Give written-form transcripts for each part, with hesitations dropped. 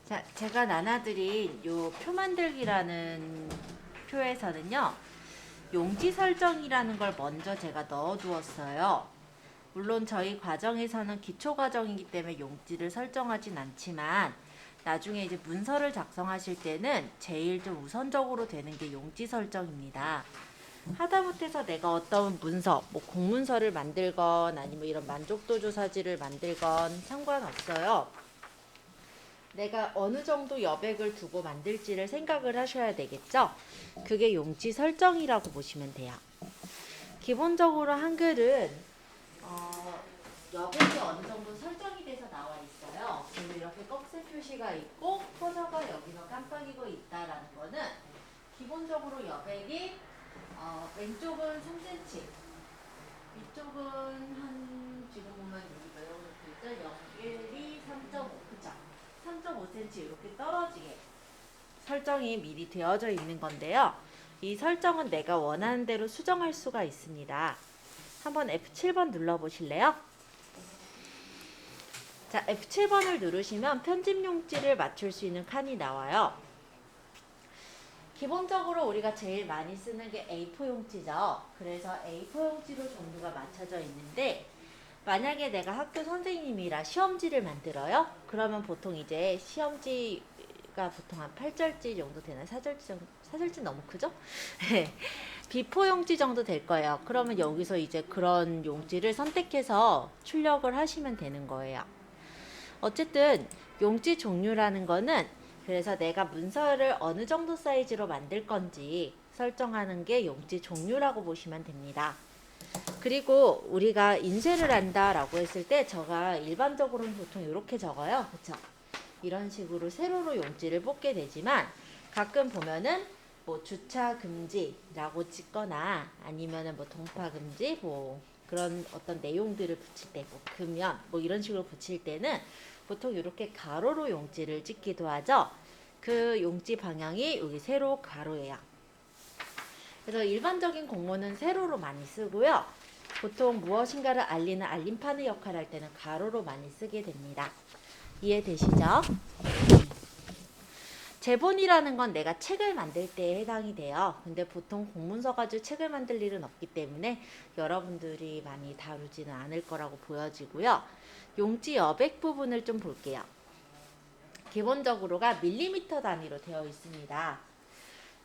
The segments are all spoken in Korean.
자, 제가 나눠드린 요 표 만들기라는 표에서는요, 용지 설정이라는 걸 먼저 제가 넣어두었어요. 물론 저희 과정에서는 기초 과정이기 때문에 용지를 설정하진 않지만 나중에 이제 문서를 작성하실 때는 제일 좀 우선적으로 되는 게 용지 설정입니다. 하다못해서 내가 어떤 문서, 뭐 공문서를 만들건 아니면 이런 만족도 조사지를 만들건 상관없어요. 내가 어느 정도 여백을 두고 만들지를 생각을 하셔야 되겠죠? 그게 용지 설정이라고 보시면 돼요. 기본적으로 한글은 여백이 어느 정도 설정이 돼서 나와 있어요. 그리고 이렇게 꺽쇠 표시가 있고 포서가 여기서 깜빡이고 있다라는 거는 기본적으로 여백이 왼쪽은 3cm, 위쪽은 한 지금 보면 여기 몇 정도 있죠? 0, 1, 2, 3.5 그쵸? 3.5cm 이렇게 떨어지게 설정이 미리 되어져 있는 건데요. 이 설정은 내가 원하는 대로 수정할 수가 있습니다. 한번 F7번 눌러보실래요? 자, F7번을 누르시면 편집 용지를 맞출 수 있는 칸이 나와요. 기본적으로 우리가 제일 많이 쓰는 게 A4 용지죠. 그래서 A4 용지로 종류가 맞춰져 있는데 만약에 내가 학교 선생님이라 시험지를 만들어요? 그러면 보통 이제 시험지가 보통 한 8절지 정도 되나? 4절지 정도? 4절지 너무 크죠? B4 용지 정도 될 거예요. 그러면 여기서 이제 그런 용지를 선택해서 출력을 하시면 되는 거예요. 어쨌든 용지 종류라는 거는 그래서 내가 문서를 어느 정도 사이즈로 만들 건지 설정하는 게 용지 종류라고 보시면 됩니다. 그리고 우리가 인쇄를 한다라고 했을 때 제가 일반적으로는 보통 이렇게 적어요. 그쵸? 이런 식으로 세로로 용지를 뽑게 되지만 가끔 보면은 뭐 주차 금지라고 찍거나 아니면은 뭐 동파 금지 뭐 그런 어떤 내용들을 붙일 때 뭐 금연 뭐 이런 식으로 붙일 때는 보통 이렇게 가로로 용지를 찍기도 하죠. 그 용지 방향이 여기 세로 가로예요. 그래서 일반적인 공문은 세로로 많이 쓰고요. 보통 무엇인가를 알리는 알림판의 역할을 할 때는 가로로 많이 쓰게 됩니다. 이해되시죠? 제본이라는 건 내가 책을 만들 때에 해당이 돼요. 근데 보통 공문서 가지고 책을 만들 일은 없기 때문에 여러분들이 많이 다루지는 않을 거라고 보여지고요. 용지 여백 부분을 좀 볼게요. 기본적으로가 밀리미터 단위로 되어 있습니다.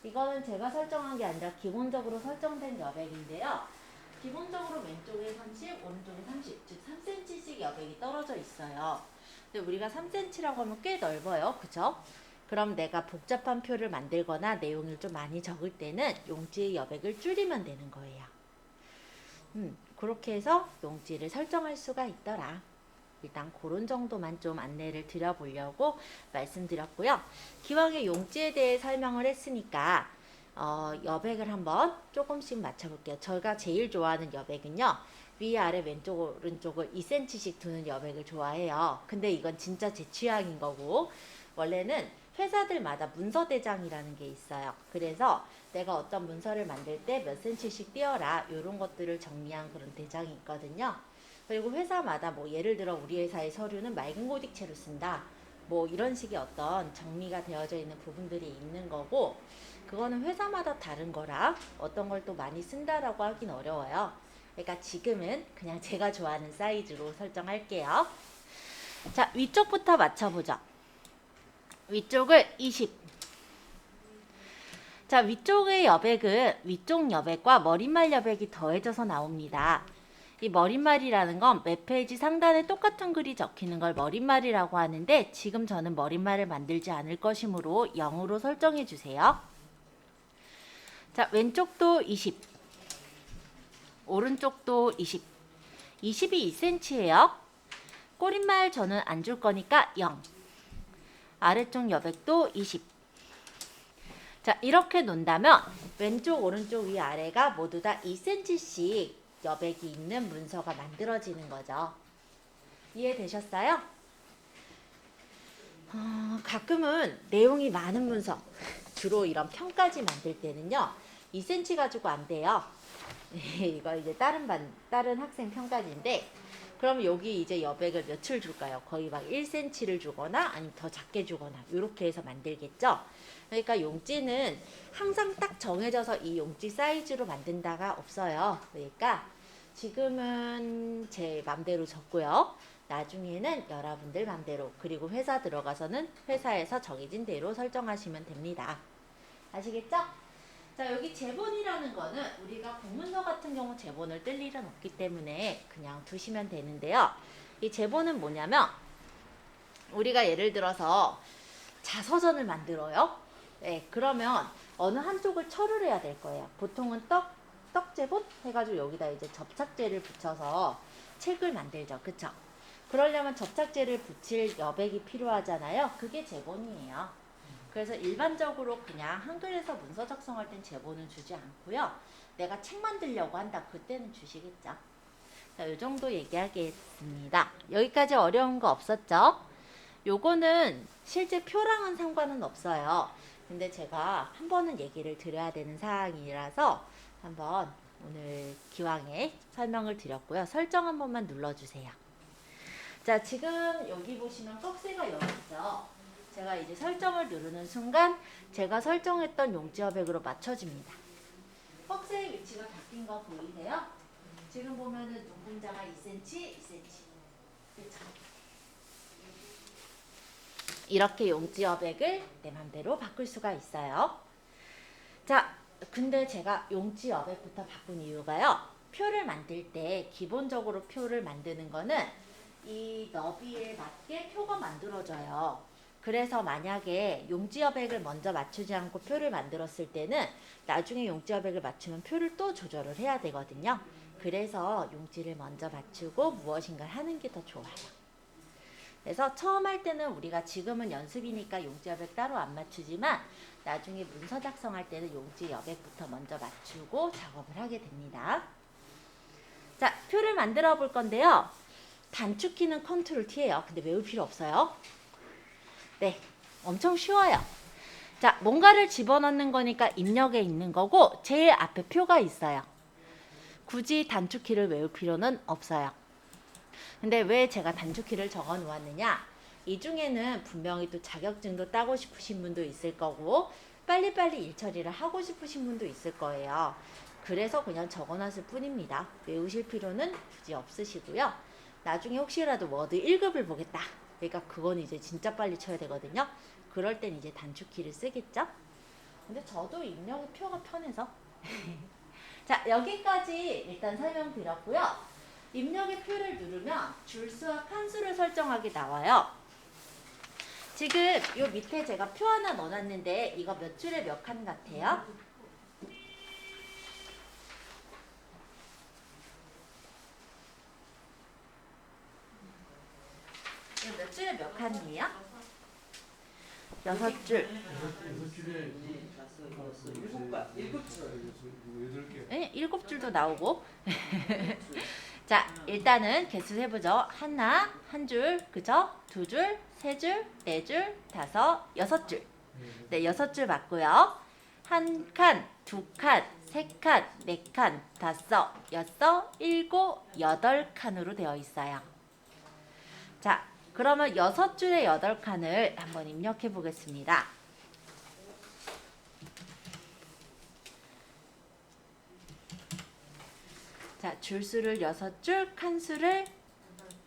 이거는 제가 설정한 게 아니라 기본적으로 설정된 여백인데요. 기본적으로 왼쪽에 30, 오른쪽에 30, 즉 3cm씩 여백이 떨어져 있어요. 근데 우리가 3cm라고 하면 꽤 넓어요. 그죠? 그럼 내가 복잡한 표를 만들거나 내용을 좀 많이 적을 때는 용지의 여백을 줄이면 되는 거예요. 그렇게 해서 용지를 설정할 수가 있더라. 일단 그런 정도만 좀 안내를 드려보려고 말씀드렸고요. 기왕에 용지에 대해 설명을 했으니까 여백을 한번 조금씩 맞춰볼게요. 제가 제일 좋아하는 여백은요. 위아래 왼쪽 오른쪽을 2cm씩 두는 여백을 좋아해요. 근데 이건 진짜 제 취향인 거고 원래는 회사들마다 문서대장이라는 게 있어요. 그래서 내가 어떤 문서를 만들 때 몇 cm씩 띄어라 이런 것들을 정리한 그런 대장이 있거든요. 그리고 회사마다 뭐 예를 들어 우리 회사의 서류는 맑은 고딕체로 쓴다. 뭐 이런 식의 어떤 정리가 되어져 있는 부분들이 있는 거고 그거는 회사마다 다른 거라 어떤 걸 또 많이 쓴다라고 하긴 어려워요. 그러니까 지금은 그냥 제가 좋아하는 사이즈로 설정할게요. 자, 위쪽부터 맞춰보죠. 위쪽을 20. 자, 위쪽의 여백은 위쪽 여백과 머릿말 여백이 더해져서 나옵니다. 이 머릿말이라는 건 몇 페이지 상단에 똑같은 글이 적히는 걸 머릿말이라고 하는데 지금 저는 머릿말을 만들지 않을 것이므로 0으로 설정해 주세요. 자, 왼쪽도 20, 오른쪽도 20. 20이 2cm예요. 꼬릿말 저는 안 줄 거니까 0. 아래쪽 여백도 20. 자, 이렇게 놓는다면 왼쪽, 오른쪽, 위, 아래가 모두 다 2cm씩 여백이 있는 문서가 만들어지는 거죠. 이해되셨어요? 가끔은 내용이 많은 문서, 주로 이런 평까지 만들 때는요, 2cm 가지고 안 돼요. 이거 이제 다른 학생 평가지인데, 그럼 여기 이제 여백을 몇을 줄까요? 거의 막 1cm를 주거나 아니면 더 작게 주거나 이렇게 해서 만들겠죠? 그러니까 용지는 항상 딱 정해져서 이 용지 사이즈로 만든다가 없어요. 그러니까 지금은 제 맘대로 적고요. 나중에는 여러분들 맘대로, 그리고 회사 들어가서는 회사에서 정해진 대로 설정하시면 됩니다. 아시겠죠? 자, 여기 제본이라는 거는 우리가 공문서 같은 경우 제본을 뜰 일은 없기 때문에 그냥 두시면 되는데요. 이 제본은 뭐냐면 우리가 예를 들어서 자서전을 만들어요. 네, 그러면 어느 한쪽을 철을 해야 될 거예요. 보통은 떡제본 해가지고 여기다 이제 접착제를 붙여서 책을 만들죠. 그쵸? 그러려면 접착제를 붙일 여백이 필요하잖아요. 그게 제본이에요. 그래서 일반적으로 그냥 한글에서 문서 작성할 땐 제본은 주지 않고요. 내가 책 만들려고 한다. 그때는 주시겠죠. 자, 이 정도 얘기하겠습니다. 여기까지 어려운 거 없었죠? 요거는 실제 표랑은 상관은 없어요. 근데 제가 한 번은 얘기를 드려야 되는 사항이라서 한번 오늘 기왕에 설명을 드렸고요. 설정 한 번만 눌러주세요. 자, 지금 여기 보시면 꺽쇠가 여기 있죠. 제가 이제 설정을 누르는 순간 제가 설정했던 용지 여백으로 맞춰집니다. 꺽쇠의 위치가 바뀐 거 보이세요? 지금 보면은 눈금자가 2cm, 2cm. 그렇죠? 이렇게 용지 여백을 내 맘대로 바꿀 수가 있어요. 자, 근데 제가 용지 여백부터 바꾼 이유가요. 표를 만들 때 기본적으로 표를 만드는 거는 이 너비에 맞게 표가 만들어져요. 그래서 만약에 용지 여백을 먼저 맞추지 않고 표를 만들었을 때는 나중에 용지 여백을 맞추면 표를 또 조절을 해야 되거든요. 그래서 용지를 먼저 맞추고 무엇인가를 하는 게 더 좋아요. 그래서 처음 할 때는 우리가 지금은 연습이니까 용지 여백 따로 안 맞추지만 나중에 문서 작성할 때는 용지 여백부터 먼저 맞추고 작업을 하게 됩니다. 자, 표를 만들어 볼 건데요. 단축키는 컨트롤 T예요. 근데 외울 필요 없어요. 네, 엄청 쉬워요. 자, 뭔가를 집어넣는 거니까 입력에 있는 거고 제일 앞에 표가 있어요. 굳이 단축키를 외울 필요는 없어요. 근데 왜 제가 단축키를 적어 놓았느냐? 이 중에는 분명히 또 자격증도 따고 싶으신 분도 있을 거고 빨리빨리 일 처리를 하고 싶으신 분도 있을 거예요. 그래서 그냥 적어 놨을 뿐입니다. 외우실 필요는 굳이 없으시고요. 나중에 혹시라도 워드 1급을 보겠다. 그러니까 그건 이제 진짜 빨리 쳐야 되거든요. 그럴 땐 이제 단축키를 쓰겠죠? 근데 저도 입력의 표가 편해서. 자, 여기까지 일단 설명드렸고요. 입력의 표를 누르면 줄수와 칸수를 설정하기 나와요. 지금 요 밑에 제가 표 하나 넣어놨는데 이거 몇 줄에 몇 칸 같아요? 이거 몇 줄에 몇 칸이에요? 6줄. 6줄에 7개. 네, 7줄도 나오고. 자, 일단은 개수 세보죠. 하나, 한 줄, 그죠? 2줄, 3줄, 4줄, 5, 6줄. 네, 6줄 맞고요. 한 칸, 2칸, 3칸, 4칸, 5, 6, 7, 8칸으로 되어 있어요. 자, 그러면 6줄에 8칸을 한번 입력해 보겠습니다. 자, 줄수를 6줄, 칸수를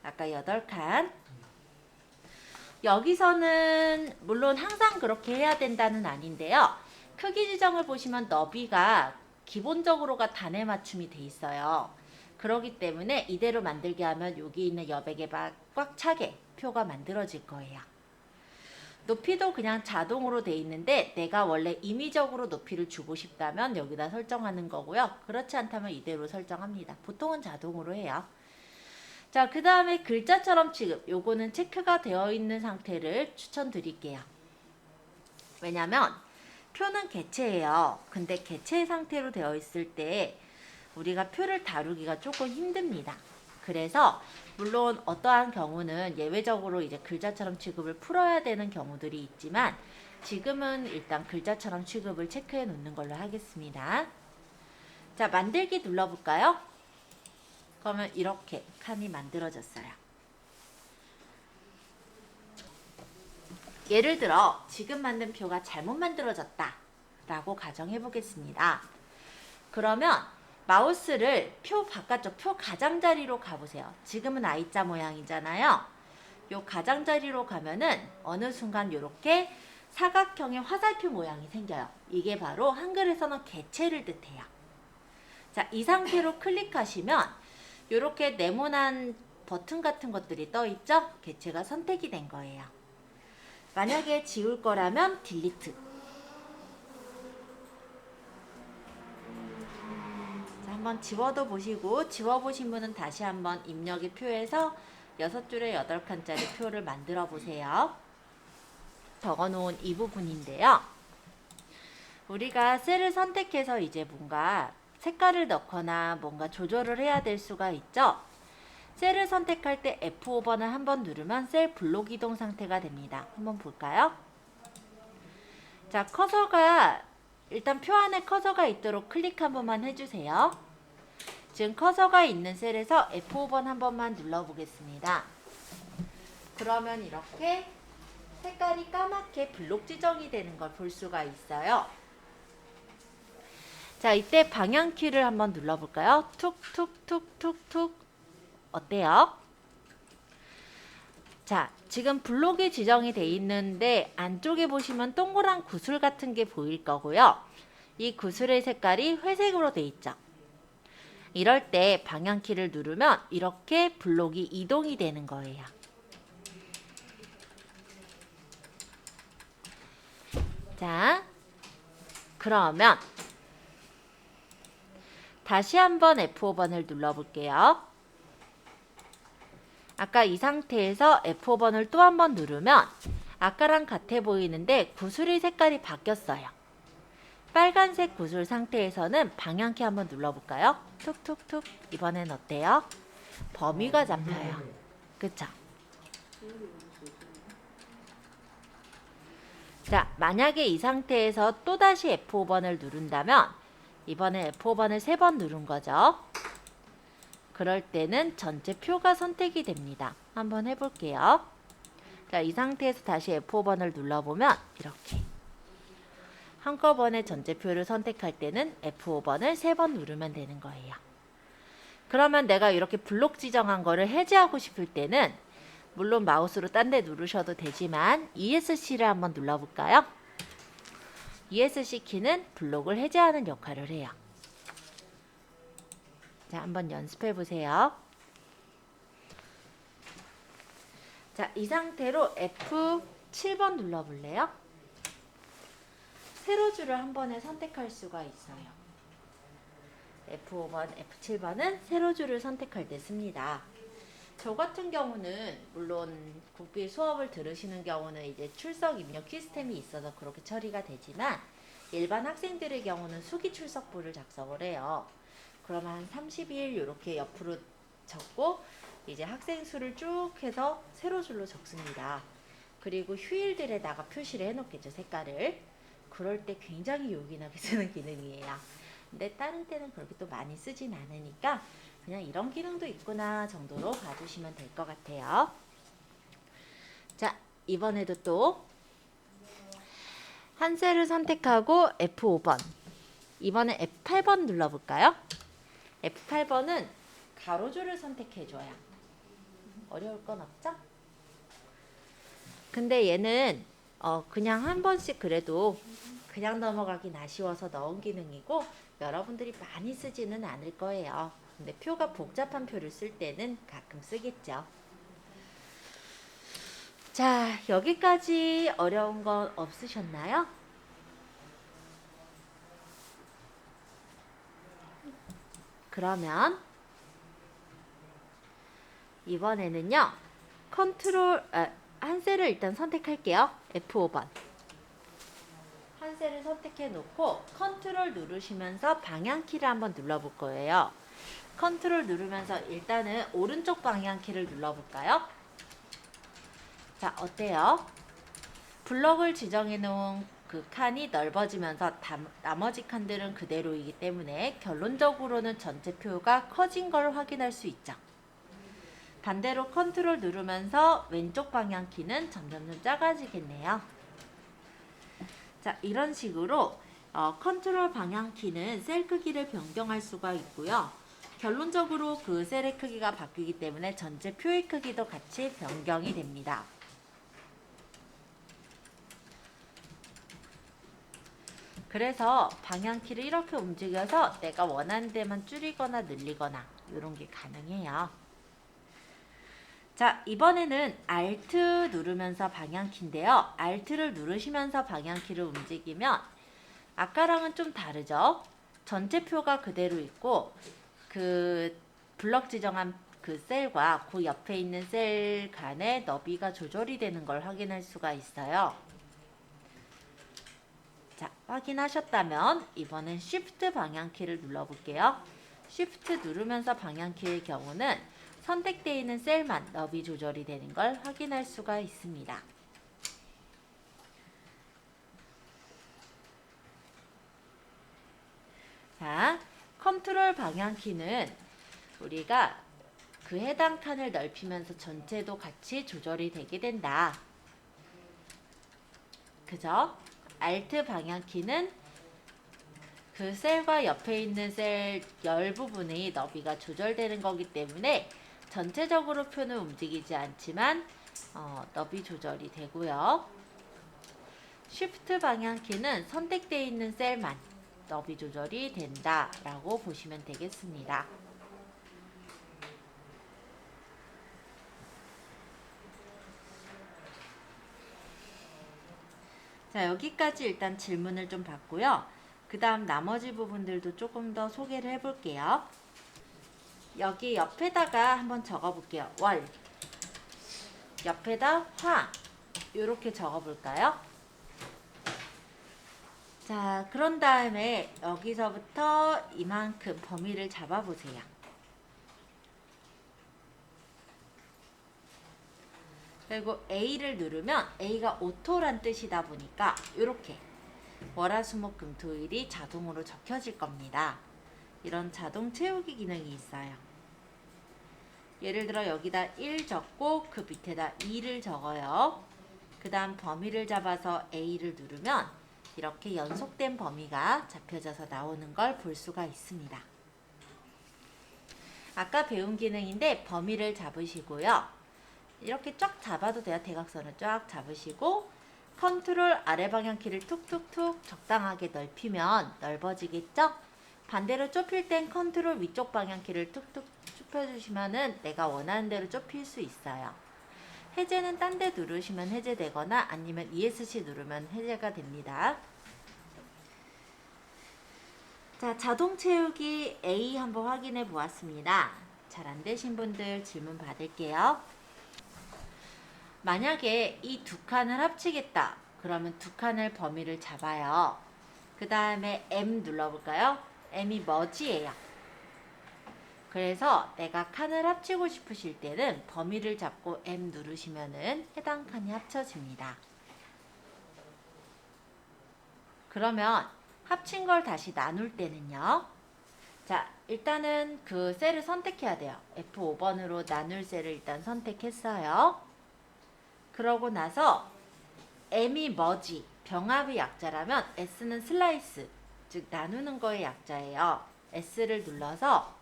아까 8칸. 여기서는 물론 항상 그렇게 해야 된다는 아닌데요. 크기 지정을 보시면 너비가 기본적으로가 단에 맞춤이 돼 있어요. 그렇기 때문에 이대로 만들게 하면 여기 있는 여백에 꽉 차게 표가 만들어질 거예요. 높이도 그냥 자동으로 돼 있는데 내가 원래 임의적으로 높이를 주고 싶다면 여기다 설정하는 거고요. 그렇지 않다면 이대로 설정합니다. 보통은 자동으로 해요. 자, 그 다음에 글자처럼 취급. 요거는 체크가 되어 있는 상태를 추천드릴게요. 왜냐면 표는 개체예요. 근데 개체 상태로 되어 있을 때 우리가 표를 다루기가 조금 힘듭니다. 그래서 물론 어떠한 경우는 예외적으로 이제 글자처럼 취급을 풀어야 되는 경우들이 있지만 지금은 일단 글자처럼 취급을 체크해 놓는 걸로 하겠습니다. 자, 만들기 눌러볼까요? 그러면 이렇게 칸이 만들어졌어요. 예를 들어 지금 만든 표가 잘못 만들어졌다 라고 가정해 보겠습니다. 그러면 마우스를 표 바깥쪽 표 가장자리로 가보세요. 지금은 I자 모양이잖아요. 요 가장자리로 가면은 어느 순간 이렇게 사각형의 화살표 모양이 생겨요. 이게 바로 한글에서는 개체를 뜻해요. 자, 이 상태로 클릭하시면 이렇게 네모난 버튼 같은 것들이 떠 있죠? 개체가 선택이 된 거예요. 만약에 지울 거라면 딜리트. 자, 한번 지워도 보시고 지워보신 분은 다시 한번 입력의 표에서 6줄에 8칸짜리 표를 만들어 보세요. 적어놓은 이 부분인데요. 우리가 셀을 선택해서 이제 뭔가 색깔을 넣거나 뭔가 조절을 해야 될 수가 있죠. 셀을 선택할 때 F5번을 한번 누르면 셀 블록 이동 상태가 됩니다. 한번 볼까요? 자, 커서가 일단 표 안에 커서가 있도록 클릭 한 번만 해주세요. 지금 커서가 있는 셀에서 F5번 한 번만 눌러보겠습니다. 그러면 이렇게 색깔이 까맣게 블록 지정이 되는 걸 볼 수가 있어요. 자, 이때 방향키를 한번 눌러볼까요? 툭툭툭툭툭. 어때요? 자, 지금 블록이 지정이 돼 있는데 안쪽에 보시면 동그란 구슬 같은 게 보일 거고요. 이 구슬의 색깔이 회색으로 돼 있죠. 이럴 때 방향키를 누르면 이렇게 블록이 이동이 되는 거예요. 자, 그러면 다시 한번 F5번을 눌러볼게요. 아까 이 상태에서 F5번을 또 한 번 누르면 아까랑 같아 보이는데 구슬의 색깔이 바뀌었어요. 빨간색 구슬 상태에서는 방향키 한번 눌러볼까요? 툭툭툭. 이번엔 어때요? 범위가 잡혀요. 그쵸? 자, 만약에 이 상태에서 또다시 F5번을 누른다면 이번에 F5번을 3번 누른 거죠. 그럴 때는 전체 표가 선택이 됩니다. 한번 해볼게요. 자, 이 상태에서 다시 F5번을 눌러보면 이렇게 한꺼번에 전체 표를 선택할 때는 F5번을 3번 누르면 되는 거예요. 그러면 내가 이렇게 블록 지정한 거를 해제하고 싶을 때는 물론 마우스로 딴 데 누르셔도 되지만 ESC를 한번 눌러볼까요? ESC 키는 블록을 해제하는 역할을 해요. 자, 한번 연습해 보세요. 자, 이 상태로 F7번 눌러볼래요? 세로줄을 한 번에 선택할 수가 있어요. F5번, F7번은 세로줄을 선택할 때 씁니다. 저 같은 경우는 물론 국비 수업을 들으시는 경우는 이제 출석 입력 시스템이 있어서 그렇게 처리가 되지만 일반 학생들의 경우는 수기 출석부를 작성을 해요. 그러면 한 30일 이렇게 옆으로 적고 이제 학생 수를 쭉 해서 세로줄로 적습니다. 그리고 휴일들에다가 표시를 해놓겠죠, 색깔을. 그럴 때 굉장히 요긴하게 쓰는 기능이에요. 근데 다른 때는 그렇게 또 많이 쓰진 않으니까 그냥 이런 기능도 있구나 정도로 봐주시면 될 것 같아요. 자, 이번에도 또 한 셀을 선택하고 F5번. 이번에 F8번 눌러볼까요? F8번은 가로줄을 선택해줘요. 어려울 건 없죠? 근데 얘는 그냥 한 번씩 그래도 그냥 넘어가긴 아쉬워서 넣은 기능이고 여러분들이 많이 쓰지는 않을 거예요. 근데 표가 복잡한 표를 쓸 때는 가끔 쓰겠죠. 자, 여기까지 어려운 건 없으셨나요? 그러면 이번에는요. 한 셀을 일단 선택할게요. F5번. 한 셀을 선택해 놓고 컨트롤 누르시면서 방향키를 한번 눌러볼 거예요. 컨트롤 누르면서 일단은 오른쪽 방향키를 눌러볼까요? 자, 어때요? 블럭을 지정해 놓은 그 칸이 넓어지면서 나머지 칸들은 그대로이기 때문에 결론적으로는 전체 표가 커진 걸 확인할 수 있죠. 반대로 컨트롤 누르면서 왼쪽 방향 키는 점점 작아지겠네요. 자, 이런 식으로 컨트롤 방향 키는 셀 크기를 변경할 수가 있고요. 결론적으로 그 셀의 크기가 바뀌기 때문에 전체 표의 크기도 같이 변경이 됩니다. 그래서 방향키를 이렇게 움직여서 내가 원하는 데만 줄이거나 늘리거나 이런 게 가능해요. 자, 이번에는 Alt 누르면서 방향키인데요. Alt를 누르시면서 방향키를 움직이면 아까랑은 좀 다르죠? 전체 표가 그대로 있고 그 블럭 지정한 그 셀과 그 옆에 있는 셀 간의 너비가 조절이 되는 걸 확인할 수가 있어요. 자, 확인하셨다면 이번엔 Shift 방향키를 눌러볼게요. Shift 누르면서 방향키의 경우는 선택되어 있는 셀만 너비 조절이 되는 걸 확인할 수가 있습니다. 자, 컨트롤 방향키는 우리가 그 해당 칸을 넓히면서 전체도 같이 조절이 되게 된다. 그죠? Alt 방향키는 그 셀과 옆에 있는 셀 열 부분의 너비가 조절되는 거기 때문에 전체적으로 표는 움직이지 않지만 너비 조절이 되고요. Shift 방향키는 선택되어 있는 셀만 너비 조절이 된다라고 보시면 되겠습니다. 자, 여기까지 일단 질문을 좀 받고요. 그 다음 나머지 부분들도 조금 더 소개를 해볼게요. 여기 옆에다가 한번 적어볼게요. 월. 옆에다 화. 이렇게 적어볼까요? 자, 그런 다음에 여기서부터 이만큼 범위를 잡아보세요. 그리고 A를 누르면 A가 오토란 뜻이다 보니까 이렇게 월화수목금토일이 자동으로 적혀질 겁니다. 이런 자동 채우기 기능이 있어요. 예를 들어 여기다 1 적고 그 밑에다 2를 적어요. 그 다음 범위를 잡아서 A를 누르면 이렇게 연속된 범위가 잡혀져서 나오는 걸 볼 수가 있습니다. 아까 배운 기능인데 범위를 잡으시고요. 이렇게 쫙 잡아도 돼요. 대각선을 쫙 잡으시고 컨트롤 아래 방향키를 툭툭툭 적당하게 넓히면 넓어지겠죠? 반대로 좁힐 땐 컨트롤 위쪽 방향키를 툭툭 좁혀주시면은 내가 원하는 대로 좁힐 수 있어요. 해제는 딴 데 누르시면 해제되거나 아니면 ESC 누르면 해제가 됩니다. 자, 자동 채우기 A 한번 확인해 보았습니다. 잘 안 되신 분들 질문 받을게요. 만약에 이 두 칸을 합치겠다. 그러면 두 칸을 범위를 잡아요. 그 다음에 M 눌러볼까요? M이 머지예요. 그래서 내가 칸을 합치고 싶으실 때는 범위를 잡고 M 누르시면은 해당 칸이 합쳐집니다. 그러면 합친 걸 다시 나눌 때는요. 자, 일단은 그 셀을 선택해야 돼요. F5번으로 나눌 셀을 일단 선택했어요. 그러고 나서 M이 머지, 병합의 약자라면 S는 슬라이스, 즉 나누는 거의 약자예요. S를 눌러서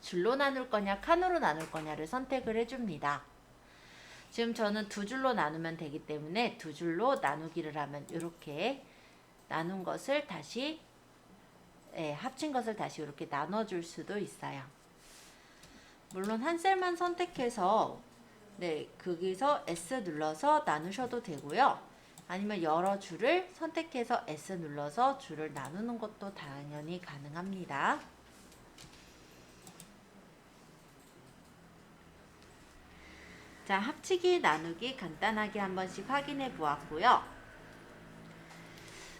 줄로 나눌 거냐 칸으로 나눌 거냐를 선택을 해줍니다. 지금 저는 두 줄로 나누면 되기 때문에 두 줄로 나누기를 하면 이렇게 나눈 것을 다시 합친 것을 다시 이렇게 나눠줄 수도 있어요. 물론 한 셀만 선택해서 거기서 S 눌러서 나누셔도 되고요. 아니면 여러 줄을 선택해서 S 눌러서 줄을 나누는 것도 당연히 가능합니다. 자, 합치기, 나누기 간단하게 한 번씩 확인해 보았고요.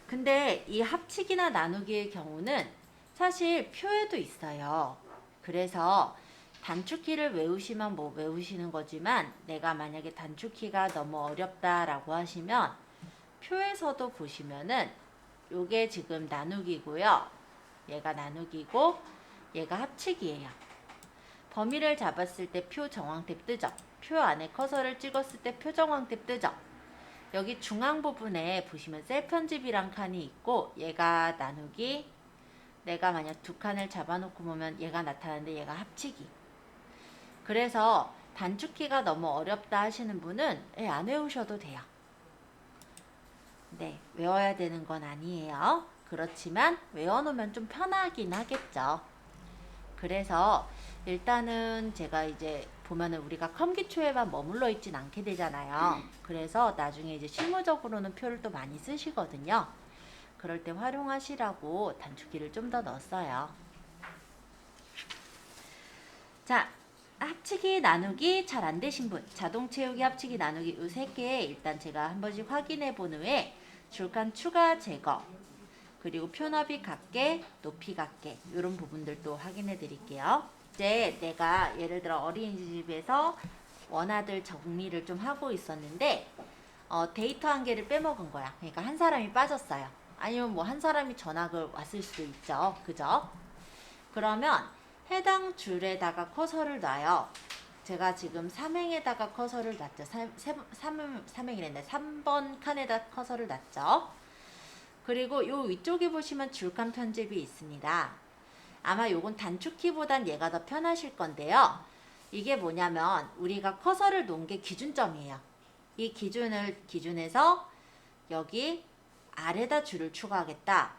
근데 이 합치기나 나누기의 경우는 사실 표에도 있어요. 그래서 단축키를 외우시면 외우시는 거지만 내가 만약에 단축키가 너무 어렵다라고 하시면 표에서도 보시면은 요게 지금 나누기고요. 얘가 나누기고 얘가 합치기예요. 범위를 잡았을 때 표 정황탭 뜨죠. 표 안에 커서를 찍었을 때 표 정황탭 뜨죠. 여기 중앙 부분에 보시면 셀 편집이란 칸이 있고 얘가 나누기, 내가 만약 두 칸을 잡아놓고 보면 얘가 나타나는데 얘가 합치기. 그래서 단축키가 너무 어렵다 하시는 분은 안 외우셔도 돼요. 네, 외워야 되는 건 아니에요. 그렇지만 외워놓으면 좀 편하긴 하겠죠. 그래서 일단은 제가 이제 보면은 우리가 컴기초에만 머물러 있진 않게 되잖아요. 그래서 나중에 이제 실무적으로는 표를 또 많이 쓰시거든요. 그럴 때 활용하시라고 단축키를 좀 더 넣었어요. 자, 합치기 나누기 잘 안 되신 분, 자동 채우기 합치기 나누기 이 세 개 일단 제가 한 번씩 확인해 본 후에 줄칸 추가 제거, 그리고 표 너비 각계, 높이 각계 이런 부분들도 확인해 드릴게요. 이제 내가 예를 들어 어린이집에서 원아들 정리를 좀 하고 있었는데 데이터 한 개를 빼먹은 거야. 그러니까 한 사람이 빠졌어요. 아니면 뭐 한 사람이 전학을 왔을 수도 있죠. 그죠? 그러면 해당 줄에다가 커서를 놔요. 제가 지금 3행에다가 커서를 놨죠. 3행이랬네. 3번 칸에다 커서를 놨죠. 그리고 요 위쪽에 보시면 줄칸 편집이 있습니다. 아마 요건 단축키보단 얘가 더 편하실 건데요. 이게 뭐냐면 우리가 커서를 놓은 게 기준점이에요. 이 기준에서 여기 아래다 줄을 추가하겠다.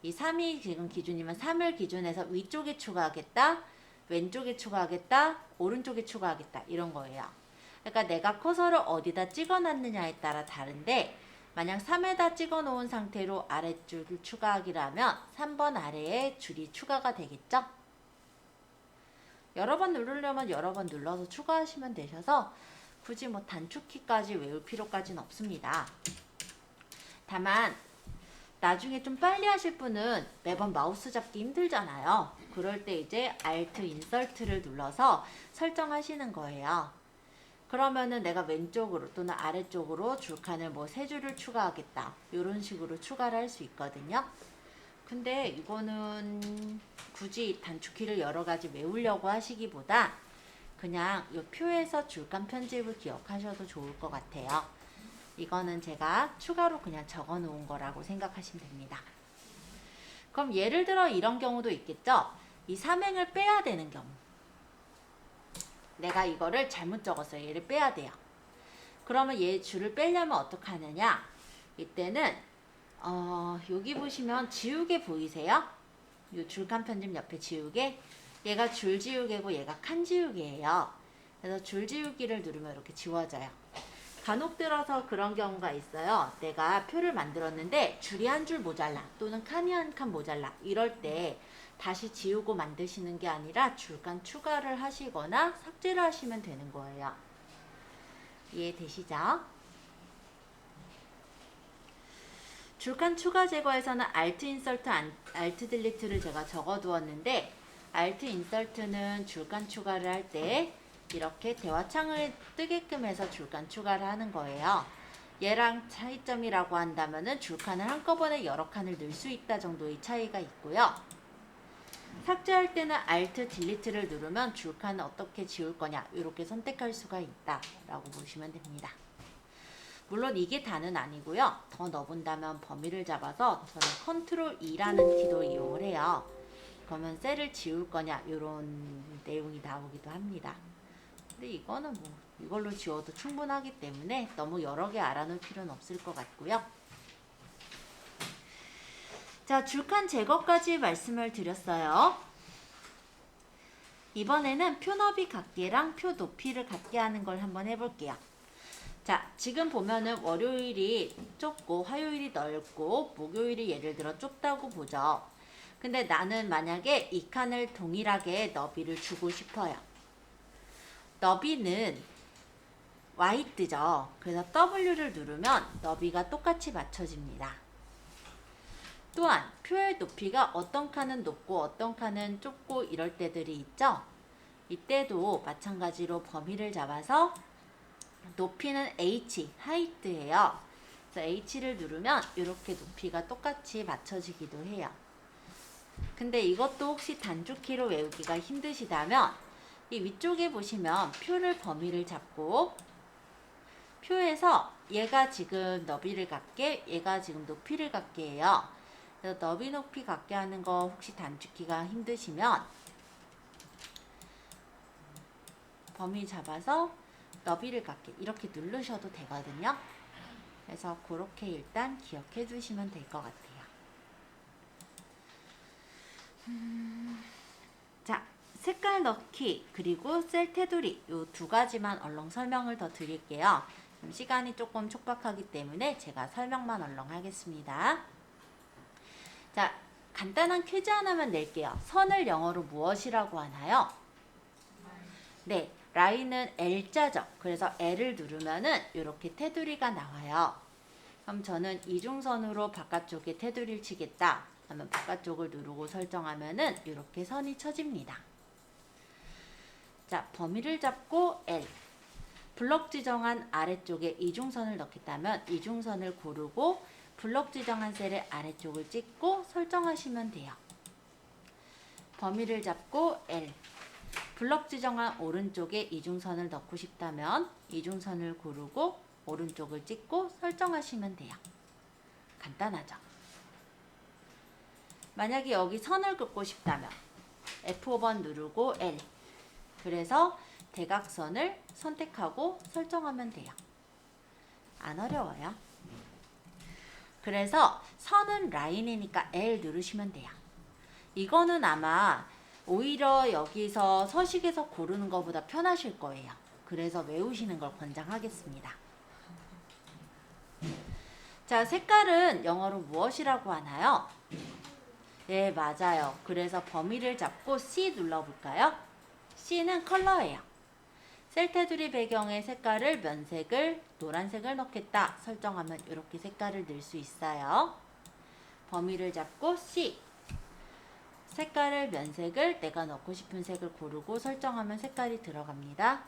이 3이 지금 기준이면 3을 기준해서 위쪽에 추가하겠다. 왼쪽에 추가하겠다. 오른쪽에 추가하겠다. 이런 거예요. 그러니까 내가 커서를 어디다 찍어놨느냐에 따라 다른데 만약 3에다 찍어 놓은 상태로 아랫줄을 추가하기라면 3번 아래에 줄이 추가가 되겠죠? 여러 번 누르려면 여러 번 눌러서 추가하시면 되셔서 굳이 뭐 단축키까지 외울 필요까지는 없습니다. 다만 나중에 좀 빨리 하실 분은 매번 마우스 잡기 힘들잖아요. 그럴 때 이제 Alt 인설트를 눌러서 설정하시는 거예요. 그러면은 내가 왼쪽으로 또는 아래쪽으로 줄칸을 뭐 3줄을 추가하겠다. 이런 식으로 추가를 할 수 있거든요. 근데 이거는 굳이 단축키를 여러 가지 외우려고 하시기보다 그냥 이 표에서 줄칸 편집을 기억하셔도 좋을 것 같아요. 이거는 제가 추가로 그냥 적어 놓은 거라고 생각하시면 됩니다. 그럼 예를 들어 이런 경우도 있겠죠? 이 3행을 빼야 되는 경우. 내가 이거를 잘못 적었어요. 얘를 빼야 돼요. 그러면 얘 줄을 빼려면 어떻게 하느냐? 이때는 여기 보시면 지우개 보이세요? 이 줄칸 편집 옆에 지우개. 얘가 줄 지우개고 얘가 칸 지우개예요. 그래서 줄 지우기를 누르면 이렇게 지워져요. 간혹 들어서 그런 경우가 있어요. 내가 표를 만들었는데 줄이 한 줄 모자라 또는 칸이 한 칸 모자라 이럴 때 다시 지우고 만드시는 게 아니라 줄칸 추가를 하시거나 삭제를 하시면 되는 거예요. 이해되시죠? 줄칸 추가 제거에서는 Alt 인설트, Alt 딜리트를 제가 적어두었는데 Alt 인설트는 줄칸 추가를 할 때 이렇게 대화창을 뜨게끔 해서 줄칸 추가를 하는 거예요. 얘랑 차이점이라고 한다면은 줄칸을 한꺼번에 여러 칸을 넣을 수 있다 정도의 차이가 있고요. 삭제할 때는 Alt 딜리트를 누르면 줄칸을 어떻게 지울 거냐 이렇게 선택할 수가 있다라고 보시면 됩니다. 물론 이게 다는 아니고요. 더 넣어본다면 범위를 잡아서 저는 컨트롤 E라는 키도 이용을 해요. 그러면 셀을 지울 거냐 이런 내용이 나오기도 합니다. 근데 이거는 뭐 이걸로 지워도 충분하기 때문에 너무 여러 개 알아놓을 필요는 없을 것 같고요. 자, 줄칸 제거까지 말씀을 드렸어요. 이번에는 표 너비 각계랑 표 높이를 같게 하는 걸 한번 해볼게요. 자, 지금 보면은 월요일이 좁고 화요일이 넓고 목요일이 예를 들어 좁다고 보죠. 근데 나는 만약에 이 칸을 동일하게 너비를 주고 싶어요. 너비는 Y뜨죠. 그래서 W를 누르면 너비가 똑같이 맞춰집니다. 또한 표의 높이가 어떤 칸은 높고 어떤 칸은 좁고 이럴 때들이 있죠. 이때도 마찬가지로 범위를 잡아서 높이는 H, 하이트예요. 그래서 H를 누르면 이렇게 높이가 똑같이 맞춰지기도 해요. 근데 이것도 혹시 단축키로 외우기가 힘드시다면 이 위쪽에 보시면 표를 범위를 잡고 표에서 얘가 지금 너비를 갖게, 얘가 지금 높이를 갖게 해요. 그래서 너비 높이 갖게 하는 거 혹시 단축키가 힘드시면 범위 잡아서 너비를 갖게 이렇게 누르셔도 되거든요. 그래서 그렇게 일단 기억해 두시면 될 것 같아요. 자, 색깔 넣기 그리고 셀 테두리 이 두 가지만 얼렁 설명을 더 드릴게요. 지금 시간이 조금 촉박하기 때문에 제가 설명만 얼렁 하겠습니다. 자, 간단한 퀴즈 하나만 낼게요. 선을 영어로 무엇이라고 하나요? 네, 라인은 L자죠. 그래서 L을 누르면은 이렇게 테두리가 나와요. 그럼 저는 이중선으로 바깥쪽에 테두리를 치겠다 하면 바깥쪽을 누르고 설정하면은 이렇게 선이 쳐집니다. 자, 범위를 잡고 L. 블럭 지정한 아래쪽에 이중선을 넣겠다면 이중선을 고르고 블럭 지정한 셀의 아래쪽을 찍고 설정하시면 돼요. 범위를 잡고 L. 블럭 지정한 오른쪽에 이중선을 넣고 싶다면 이중선을 고르고 오른쪽을 찍고 설정하시면 돼요. 간단하죠? 만약에 여기 선을 긋고 싶다면 F5번 누르고 L. 그래서 대각선을 선택하고 설정하면 돼요. 안 어려워요. 그래서 선은 라인이니까 L 누르시면 돼요. 이거는 아마 오히려 여기서 서식에서 고르는 것보다 편하실 거예요. 그래서 외우시는 걸 권장하겠습니다. 자, 색깔은 영어로 무엇이라고 하나요? 네, 맞아요. 그래서 범위를 잡고 C 눌러볼까요? C는 컬러예요. 셀 테두리 배경의 색깔을 면색을 노란색을 넣겠다 설정하면 이렇게 색깔을 넣을 수 있어요. 범위를 잡고 C. 색깔을 면색을 내가 넣고 싶은 색을 고르고 설정하면 색깔이 들어갑니다.